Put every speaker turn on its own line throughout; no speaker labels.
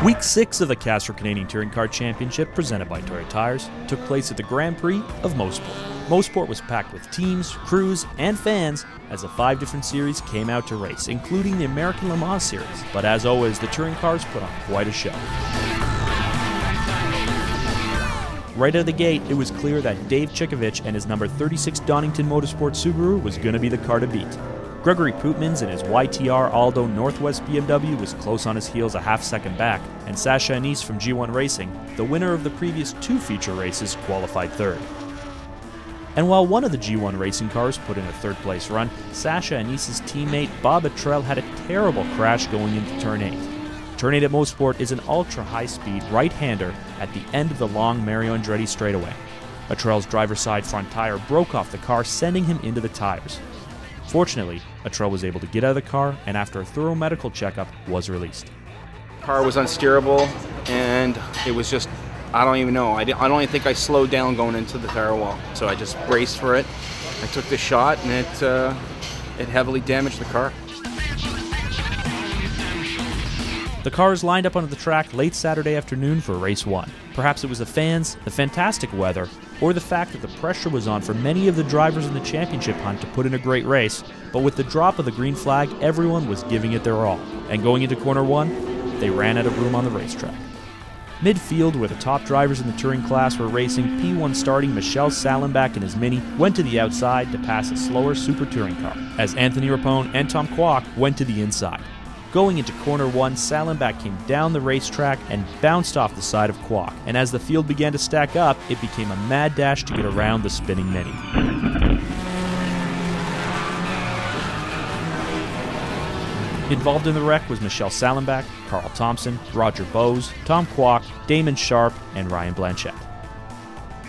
Week 6 of the Castrol Canadian Touring Car Championship, presented by Toyota Tires, took place at the Grand Prix of Motorsport. Motorsport was packed with teams, crews, and fans as the 5 different series came out to race, including the American Le Mans Series. But as always, the touring cars put on quite a show. Right out of the gate, it was clear that Dave Chikovich and his number 36 Donington Motorsports Subaru was going to be the car to beat. Gregory Pootmans in his YTR-Aldo Northwest BMW was close on his heels a half-second back, and Sasha Anise from G1 Racing, the winner of the previous 2 feature races, qualified third. And while one of the G1 Racing cars put in a third-place run, Sasha Anise's teammate Bob Atrell had a terrible crash going into Turn 8. Turn 8 at Motorsport is an ultra-high-speed right-hander at the end of the long Mario Andretti straightaway. Atrell's driver's side front tire broke off the car, sending him into the tires. Fortunately, Atrell was able to get out of the car, and after a thorough medical checkup, was released.
The car was unsteerable, and it was just, I don't even know. I don't even think I slowed down going into the tire wall. So I just braced for it. I took the shot, and it heavily damaged the car.
The cars lined up onto the track late Saturday afternoon for race 1. Perhaps it was the fans, the fantastic weather, or the fact that the pressure was on for many of the drivers in the championship hunt to put in a great race, but with the drop of the green flag, everyone was giving it their all. And going into corner 1, they ran out of room on the racetrack. Midfield, where the top drivers in the touring class were racing, P1 starting Michel Salenbach in his Mini went to the outside to pass a slower Super Touring car, as Anthony Rapone and Tom Kwok went to the inside. Going into corner 1, Salenbach came down the racetrack and bounced off the side of Kwok, and as the field began to stack up, it became a mad dash to get around the spinning Mini. Involved in the wreck was Michel Salenbach, Carl Thompson, Roger Bose, Tom Kwok, Damon Sharp, and Ryan Blanchette.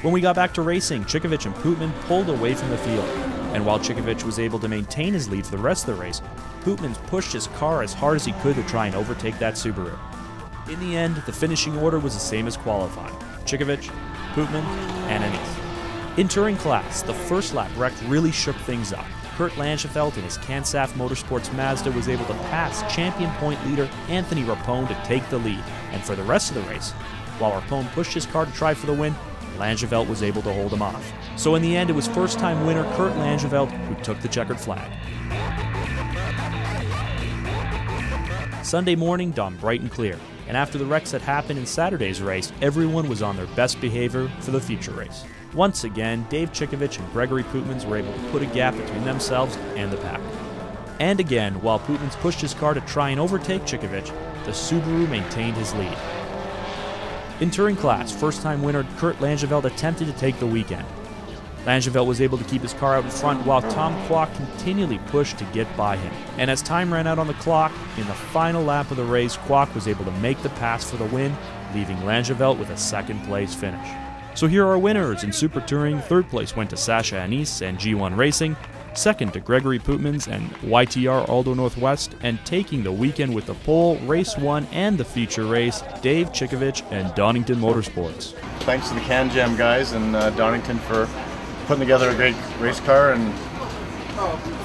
When we got back to racing, Chikovich and Pootman pulled away from the field, and while Chikovich was able to maintain his lead for the rest of the race, Pootmans pushed his car as hard as he could to try and overtake that Subaru. In the end, the finishing order was the same as qualifying: Chikovich, Pootman, and Anise. In touring class, the first lap wreck really shook things up. Kurt Langeveld in his Can-Saf Motorsports Mazda was able to pass champion point leader Anthony Rapone to take the lead, and for the rest of the race, while Rapone pushed his car to try for the win, Langeveld was able to hold him off. So in the end, it was first-time winner Kurt Langeveld who took the checkered flag. Sunday morning dawned bright and clear, and after the wrecks that happened in Saturday's race, everyone was on their best behavior for the future race. Once again, Dave Chikovich and Gregory Pootmans were able to put a gap between themselves and the pack. And again, while Pootmans pushed his car to try and overtake Chikovich, the Subaru maintained his lead. In touring class, first-time winner Kurt Langeveld attempted to take the weekend. Langeveld was able to keep his car out in front while Tom Kwok continually pushed to get by him. And as time ran out on the clock, in the final lap of the race, Kwok was able to make the pass for the win, leaving Langeveld with a second-place finish. So here are our winners. In Super Touring, third place went to Sasha Anise and G1 Racing, second to Gregory Pootmans and YTR-Aldo Northwest, and taking the weekend with the pole, race 1 and the feature race, Dave Chikovich and Donington Motorsports.
Thanks to the Can-Jam guys and Donington for putting together a great race car and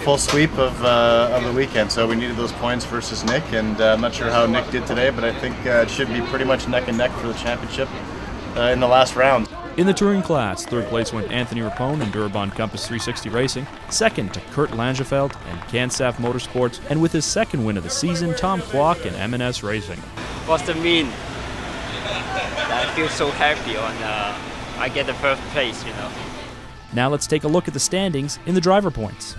full sweep of the weekend. So we needed those points versus Nick, and I'm not sure how Nick did today, but I think it should be pretty much neck and neck for the championship in the last round.
In the touring class, third place went Anthony Rapone and Durabond Compass 360 Racing, second to Kurt Langeveld and Can-Saf Motorsports, and with his second win of the season, Tom Kwok and M&S Racing.
What's the mean? I feel so happy on I get the first place, you know.
Now let's take a look at the standings in the driver points.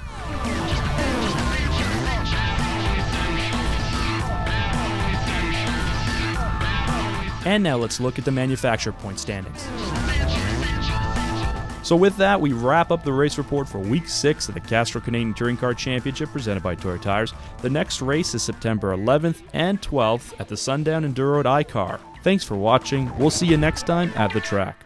And now let's look at the manufacturer point standings. So with that, we wrap up the race report for Week 6 of the Castrol Canadian Touring Car Championship presented by Toyota Tires. The next race is September 11th and 12th at the Sundown Enduro at iCar. Thanks for watching. We'll see you next time at the track.